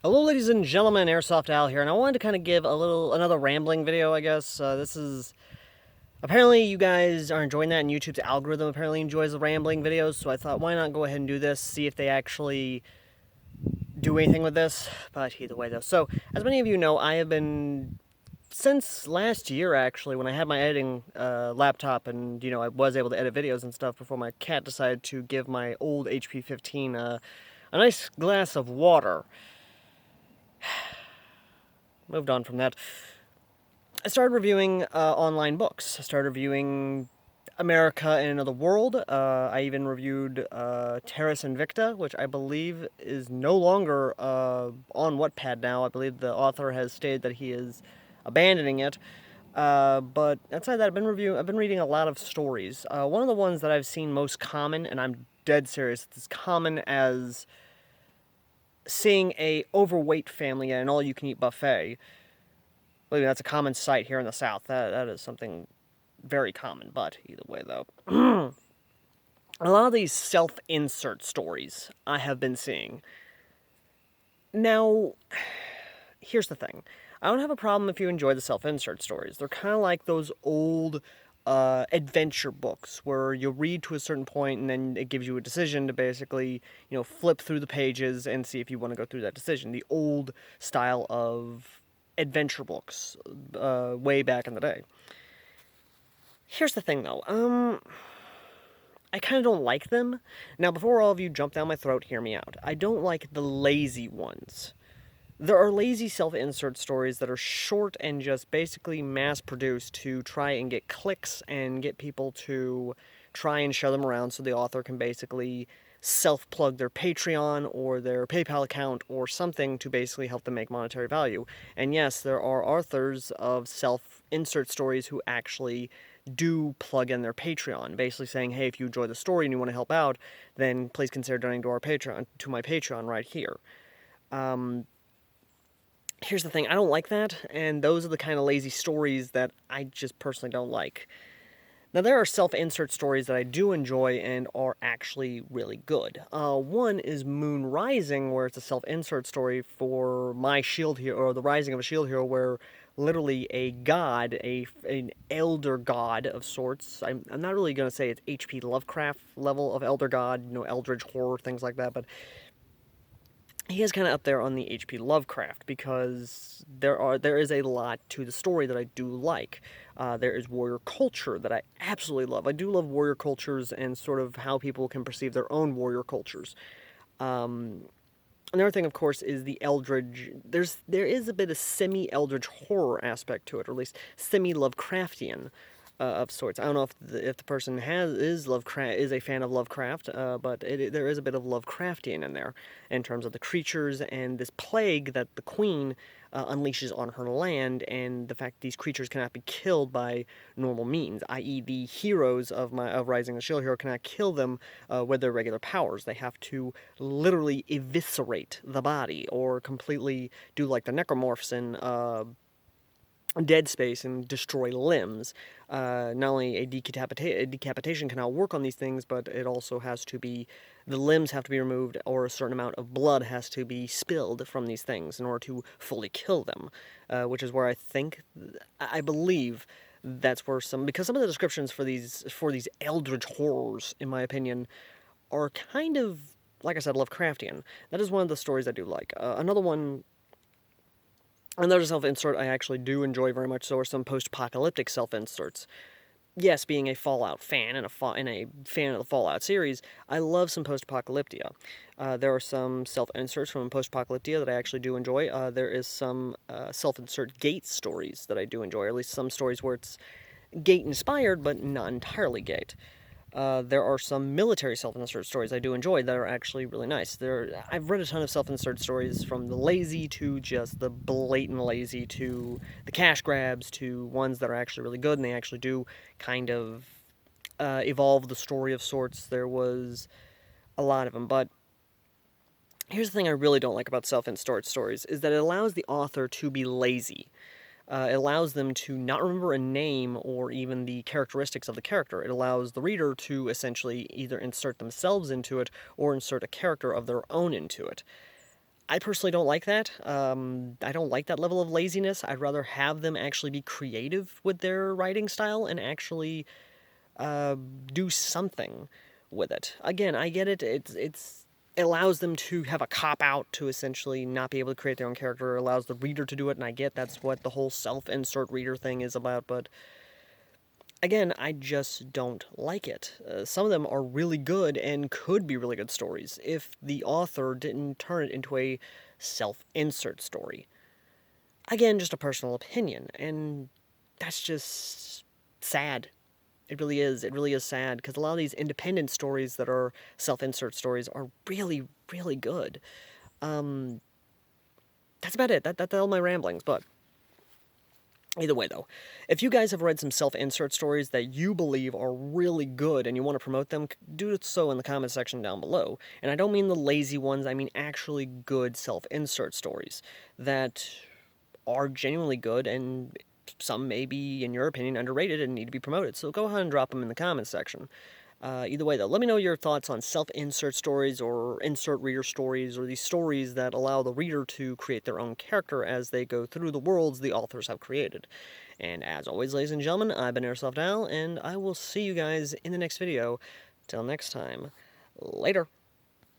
Hello ladies and gentlemen, Airsoft Al here, and I wanted to kind of give another rambling video, I guess. This is, apparently you guys are enjoying that, and YouTube's algorithm apparently enjoys the rambling videos, so I thought, why not go ahead and do this, see if they actually do anything with this, but either way though. So, as many of you know, I have been, since last year actually, when I had my editing laptop, and, I was able to edit videos and stuff before my cat decided to give my old HP 15 a nice glass of water. Moved on from that. I started reviewing online books. I started reviewing America in Another World. I even reviewed Terrace Invicta, which I believe is no longer on Wattpad now. I believe the author has stated that he is abandoning it. But outside that, I've been reading a lot of stories. One of the ones that I've seen most common, and I'm dead serious, it's as common as seeing a overweight family at an all-you-can-eat buffet. Believe me, that's a common sight here in the South. That is something very common, but either way, though. A lot of these self-insert stories I have been seeing. Now, here's the thing. I don't have a problem if you enjoy the self-insert stories. They're kind of like those old adventure books where you read to a certain point and then it gives you a decision to basically, flip through the pages and see if you want to go through that decision. The old style of adventure books way back in the day. Here's the thing, though. I kind of don't like them. Now, before all of you jump down my throat, hear me out. I don't like the lazy ones. There are lazy self-insert stories that are short and just basically mass-produced to try and get clicks and get people to try and show them around so the author can basically self-plug their Patreon or their PayPal account or something to basically help them make monetary value. And yes, there are authors of self-insert stories who actually do plug in their Patreon, basically saying, hey, if you enjoy the story and you want to help out, then please consider donating to our Patreon, to my Patreon right here. Here's the thing, I don't like that, and those are the kind of lazy stories that I just personally don't like. Now, there are self-insert stories that I do enjoy and are actually really good. One is Moon Rising, where it's a self-insert story for my shield hero, or the Rising of a Shield Hero, where literally a god, an elder god of sorts. I'm not really going to say it's H.P. Lovecraft level of elder god, eldritch horror, things like that, but he is kind of up there on the H.P. Lovecraft because there is a lot to the story that I do like. There is warrior culture that I absolutely love. I do love warrior cultures and sort of how people can perceive their own warrior cultures. Another thing, of course, is the Eldritch. There is a bit of semi-Eldritch horror aspect to it, or at least semi-Lovecraftian of sorts. I don't know if the person is a fan of Lovecraft, but there is a bit of Lovecraftian in there in terms of the creatures and this plague that the Queen unleashes on her land, and the fact these creatures cannot be killed by normal means, i.e., the heroes of Rising the Shield Hero cannot kill them with their regular powers. They have to literally eviscerate the body or completely do like the necromorphs in Dead Space and destroy limbs. Not only a decapitation cannot work on these things, but it also has to be, the limbs have to be removed, or a certain amount of blood has to be spilled from these things in order to fully kill them. Which is where I believe that's where because some of the descriptions for these eldritch horrors, in my opinion, are kind of, like I said, Lovecraftian. That is one of the stories I do like. Another self-insert I actually do enjoy very much so are some post-apocalyptic self-inserts. Yes, being a Fallout fan and a fan of the Fallout series, I love some post-apocalyptia. There are some self-inserts from post-apocalyptia that I actually do enjoy. There is some self-insert Gate stories that I do enjoy, or at least some stories where it's Gate-inspired, but not entirely Gate. There are some military self-insert stories I do enjoy that are actually really nice. I've read a ton of self-insert stories, from the lazy to just the blatant lazy to the cash grabs to ones that are actually really good and they actually do kind of evolve the story of sorts. There was a lot of them, but here's the thing I really don't like about self-insert stories is that it allows the author to be lazy. It allows them to not remember a name or even the characteristics of the character. It allows the reader to essentially either insert themselves into it or insert a character of their own into it. I personally don't like that. I don't like that level of laziness. I'd rather have them actually be creative with their writing style and actually do something with it. Again, I get it. It allows them to have a cop out to essentially not be able to create their own character. It allows the reader to do it, and I get that's what the whole self-insert reader thing is about. But again, I just don't like it. Some of them are really good and could be really good stories if the author didn't turn it into a self-insert story. Again, just a personal opinion, and that's just sad. It really is. It really is sad because a lot of these independent stories that are self-insert stories are really, really good. That's about it. That's all my ramblings. But either way, though, if you guys have read some self-insert stories that you believe are really good and you want to promote them, do so in the comment section down below. And I don't mean the lazy ones. I mean actually good self-insert stories that are genuinely good and some may be, in your opinion, underrated and need to be promoted. So go ahead and drop them in the comments section. Either way, though, let me know your thoughts on self-insert stories or insert reader stories or these stories that allow the reader to create their own character as they go through the worlds the authors have created. And as always, ladies and gentlemen, I've been Airsoft Al, and I will see you guys in the next video. Till next time, later.